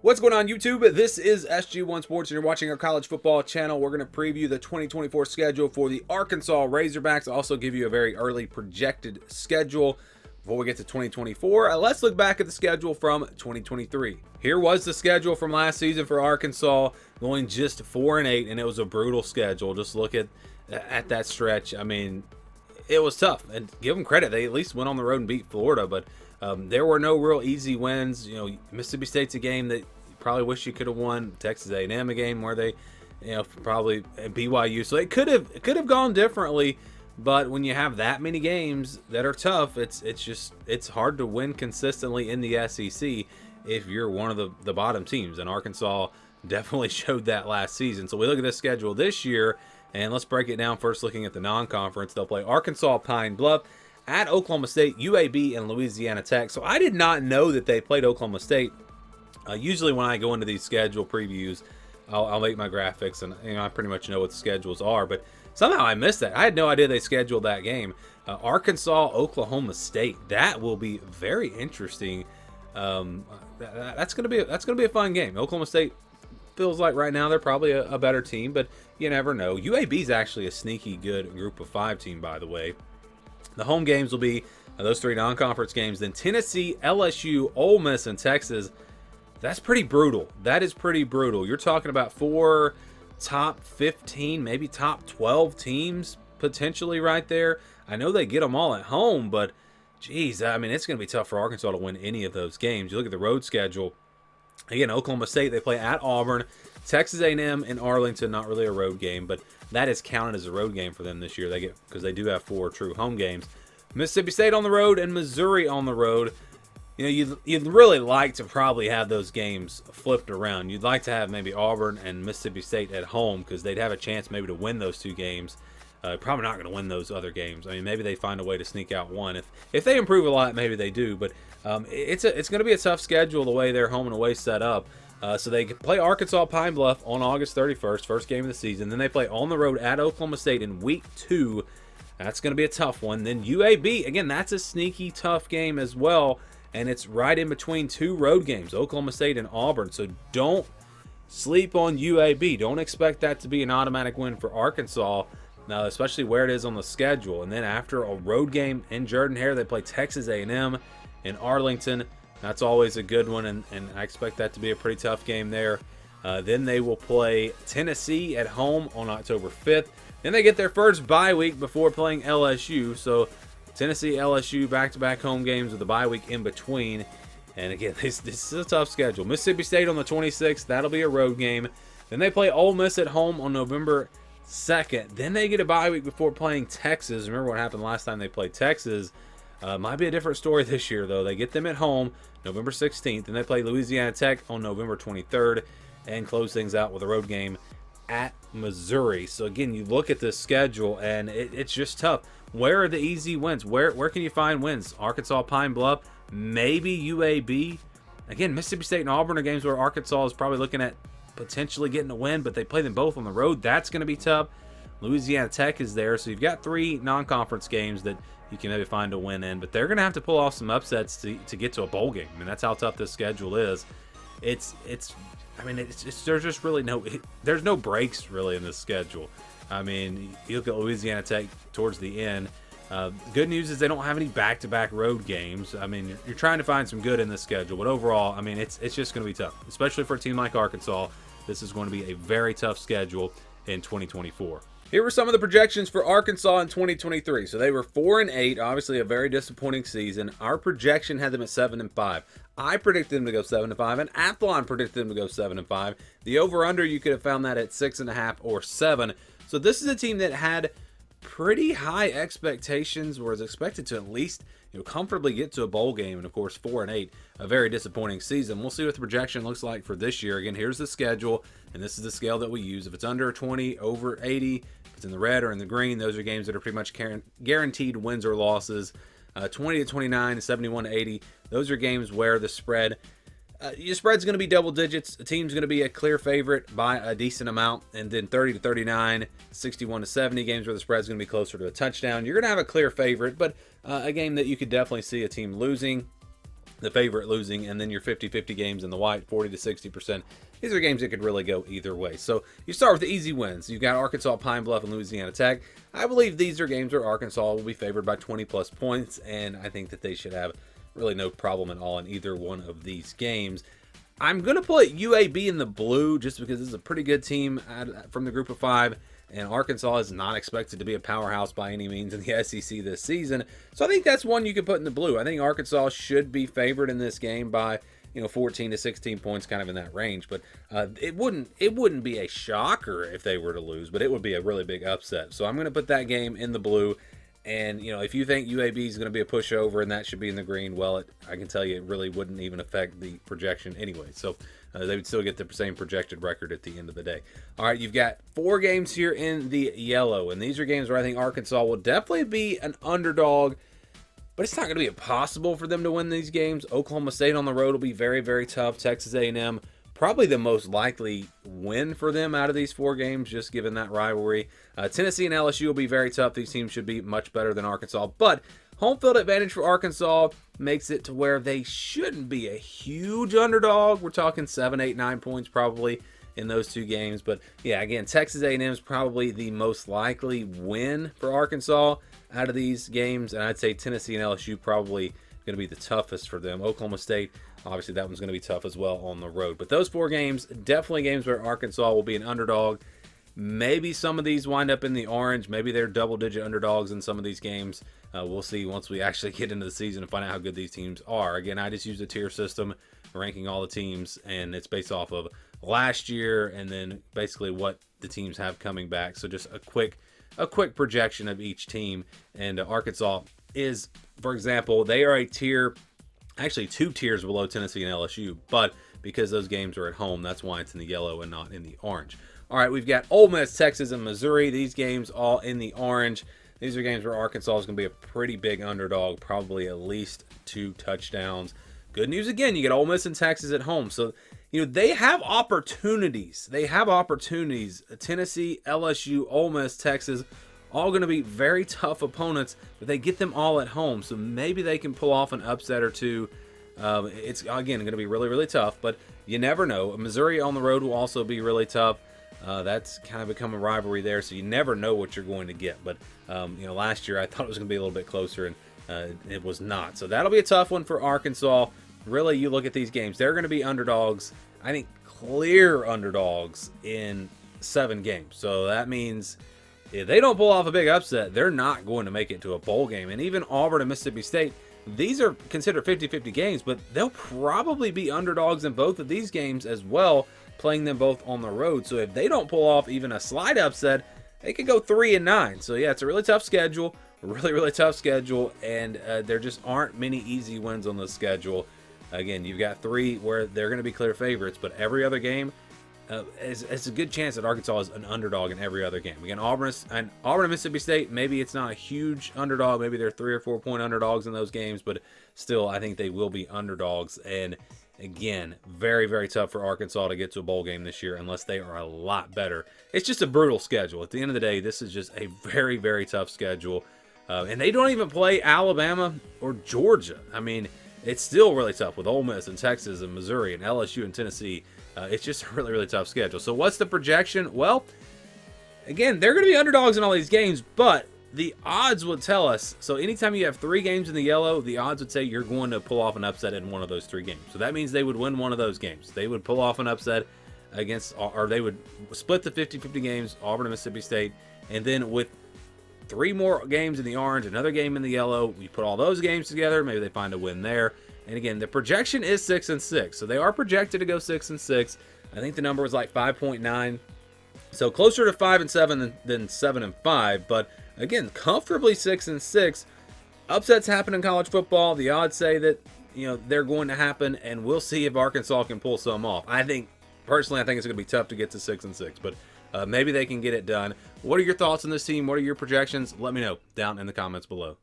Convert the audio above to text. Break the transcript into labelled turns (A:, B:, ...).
A: What's going on, YouTube? This is SG1 Sports, and you're watching our college football channel. We're going to preview the 2024 schedule for the Arkansas Razorbacks. I'll also give you a very early projected schedule before we get to 2024. Let's look back at the schedule from 2023. Here was the schedule from last season for Arkansas, going just 4-8, and it was a brutal schedule. Just look at that stretch. I mean, it was tough, and give them credit. They at least went on the road and beat Florida, but there were no real easy wins. You know, Mississippi State's a game that you probably wish you could have won. Texas A&M a game where they, probably BYU. So it could have gone differently. But when you have that many games that are tough, it's hard to win consistently in the SEC if you're one of the bottom teams. And Arkansas definitely showed that last season. So we look at this schedule this year, and let's break it down first looking at the non-conference. They'll play Arkansas, Pine Bluff, at Oklahoma State, UAB, and Louisiana Tech. So I did not know that they played Oklahoma State. Usually when I go into these schedule previews, I'll make my graphics, and I pretty much know what the schedules are. But somehow I missed that. I had no idea they scheduled that game. Arkansas, Oklahoma State. That will be very interesting. That's gonna be a fun game. Oklahoma State feels like right now they're probably a better team, but you never know. UAB is actually a sneaky good Group of 5 team, by the way. The home games will be those 3 non-conference games. Then Tennessee, LSU, Ole Miss, and Texas. That's pretty brutal. That is pretty brutal. You're talking about 4 top 15, maybe top 12 teams potentially right there. I know they get them all at home, but geez, I mean, it's going to be tough for Arkansas to win any of those games. You look at the road schedule. Again, Oklahoma State, they play at Auburn. Texas A&M and Arlington, not really a road game, but that is counted as a road game for them this year. Because they do have 4 true home games. Mississippi State on the road and Missouri on the road. You'd really like to probably have those games flipped around. You'd like to have maybe Auburn and Mississippi State at home because they'd have a chance maybe to win those 2 games. Probably not going to win those other games. I mean, maybe they find a way to sneak out one. If they improve a lot, maybe they do. But it's going to be a tough schedule the way their home and away set up. So they play Arkansas Pine Bluff on August 31st, first game of the season. Then they play on the road at Oklahoma State in week 2. That's going to be a tough one. Then UAB, again, that's a sneaky tough game as well. And it's right in between 2 road games, Oklahoma State and Auburn. So don't sleep on UAB. Don't expect that to be an automatic win for Arkansas, now, especially where it is on the schedule. And then after a road game in Jordan-Hare, they play Texas A&M in Arlington. That's always a good one, and I expect that to be a pretty tough game there. Then they will play Tennessee at home on October 5th. Then they get their first bye week before playing LSU. So Tennessee, LSU, back-to-back home games with a bye week in between. And again, this is a tough schedule. Mississippi State on the 26th. That'll be a road game. Then they play Ole Miss at home on November 2nd. Then they get a bye week before playing Texas. Remember what happened last time they played Texas. Might be a different story this year, though. They get them at home November 16th. And they play Louisiana Tech on November 23rd. And close things out with a road game at Missouri. So again, you look at this schedule, and it's just tough. Where are the easy wins? Where can you find wins? Arkansas, Pine Bluff, maybe UAB. Again, Mississippi State and Auburn are games where Arkansas is probably looking at potentially getting a win, but they play them both on the road. That's going to be tough. Louisiana Tech is there, so you've got 3 non-conference games that you can maybe find a win in, but they're going to have to pull off some upsets to get to a bowl game. I mean, that's how tough this schedule is. There's just really there's no breaks really in this schedule. I mean, you look at Louisiana Tech towards the end. Good news is they don't have any back-to-back road games. I mean, you're trying to find some good in this schedule, but overall, I mean, it's just going to be tough, especially for a team like Arkansas. This is going to be a very tough schedule in 2024. Here were some of the projections for Arkansas in 2023. So they were 4-8, obviously a very disappointing season. Our projection had them at 7-5. I predicted them to go 7-5, and Athlon predicted them to go 7-5. The over/under, you could have found that at 6.5 or 7. So this is a team that had pretty high expectations, was expected to at least comfortably get to a bowl game, and of course 4-8, a very disappointing season. We'll see what the projection looks like for this year. Again, here's the schedule, and this is the scale that we use. If it's under 20, over 80, if it's in the red or in the green, those are games that are pretty much guaranteed wins or losses. 20 to 29, 71 to 80, those are games where the spread your spread's going to be double digits. The team's going to be a clear favorite by a decent amount. And then 30 to 39, 61 to 70, games where the spread's going to be closer to a touchdown. You're going to have a clear favorite, but a game that you could definitely see a team losing. the favorite losing, and then your 50-50 games in the white, 40 to 60%. These are games that could really go either way. So you start with the easy wins. You've got Arkansas, Pine Bluff, and Louisiana Tech. I believe these are games where Arkansas will be favored by 20-plus points, and I think that they should have really no problem at all in either one of these games. I'm going to put UAB in the blue just because this is a pretty good team from the group of 5. And Arkansas is not expected to be a powerhouse by any means in the SEC this season. So I think that's one you could put in the blue. I think Arkansas should be favored in this game by, 14 to 16 points, kind of in that range. But it wouldn't be a shocker if they were to lose, but it would be a really big upset. So I'm going to put that game in the blue. And, if you think UAB is going to be a pushover and that should be in the green, well, I can tell you it really wouldn't even affect the projection anyway. So they would still get the same projected record at the end of the day. All right, you've got 4 games here in the yellow, and these are games where I think Arkansas will definitely be an underdog, but it's not going to be impossible for them to win these games. Oklahoma State on the road will be very, very tough. Texas A&M, probably the most likely win for them out of these 4 games, just given that rivalry. Tennessee and LSU will be very tough. These teams should be much better than Arkansas, but home field advantage for Arkansas makes it to where they shouldn't be a huge underdog. We're talking 7, 8, 9 points probably in those 2 games. But yeah, again, Texas A&M is probably the most likely win for Arkansas out of these games, and I'd say Tennessee and LSU probably going to be the toughest for them. Oklahoma State, obviously that one's going to be tough as well on the road. But those 4 games, definitely games where Arkansas will be an underdog. Maybe some of these wind up in the orange. Maybe they're double-digit underdogs in some of these games. We'll see once we actually get into the season and find out how good these teams are. Again, I just use a tier system, ranking all the teams, and it's based off of last year and then basically what the teams have coming back. So just a quick projection of each team. And Arkansas is, for example, they are a tier, actually 2 tiers below Tennessee and LSU, but because those games are at home, that's why it's in the yellow and not in the orange. All right, we've got Ole Miss, Texas, and Missouri. These games all in the orange. These are games where Arkansas is going to be a pretty big underdog, probably at least 2 touchdowns. Good news again, you get Ole Miss and Texas at home. So, they have opportunities. Tennessee, LSU, Ole Miss, Texas, all going to be very tough opponents, but they get them all at home. So maybe they can pull off an upset or 2. It's, again, going to be really, really tough, but you never know. Missouri on the road will also be really tough. That's kind of become a rivalry there, so you never know what you're going to get. But, last year I thought it was going to be a little bit closer, and it was not. So that'll be a tough one for Arkansas. Really, you look at these games, they're going to be underdogs, I think clear underdogs in 7 games. So that means if they don't pull off a big upset, they're not going to make it to a bowl game. And even Auburn and Mississippi State, these are considered 50-50 games, but they'll probably be underdogs in both of these games as well, playing them both on the road. So if they don't pull off even a slight upset, they could go 3-9. So yeah, it's a really tough schedule, really tough schedule, and there just aren't many easy wins on the schedule. Again, you've got 3 where they're going to be clear favorites, but every other game, it's a good chance that Arkansas is an underdog in every other game. Again, Auburn and Mississippi State, maybe it's not a huge underdog. Maybe they're 3 or 4 point underdogs in those games, but still, I think they will be underdogs. And again, very, very tough for Arkansas to get to a bowl game this year unless they are a lot better. It's just a brutal schedule. At the end of the day, this is just a very, very tough schedule. And they don't even play Alabama or Georgia. I mean, it's still really tough with Ole Miss and Texas and Missouri and LSU and Tennessee. It's just a really, really tough schedule. So what's the projection? Well, again, they're going to be underdogs in all these games, but the odds would tell us. So anytime you have 3 games in the yellow, the odds would say you're going to pull off an upset in one of those 3 games. So that means they would win one of those games. They would pull off an upset against, or they would split the 50-50 games, Auburn and Mississippi State, and then with 3 more games in the orange, another game in the yellow. We put all those games together. Maybe they find a win there. And again, the projection is 6-6. So they are projected to go 6-6. I think the number was like 5.9. So closer to 5-7 than 7-5. But again, comfortably 6-6. Upsets happen in college football. The odds say that they're going to happen, and we'll see if Arkansas can pull some off. Personally, I think it's going to be tough to get to 6-6, but maybe they can get it done. What are your thoughts on this team? What are your projections? Let me know down in the comments below.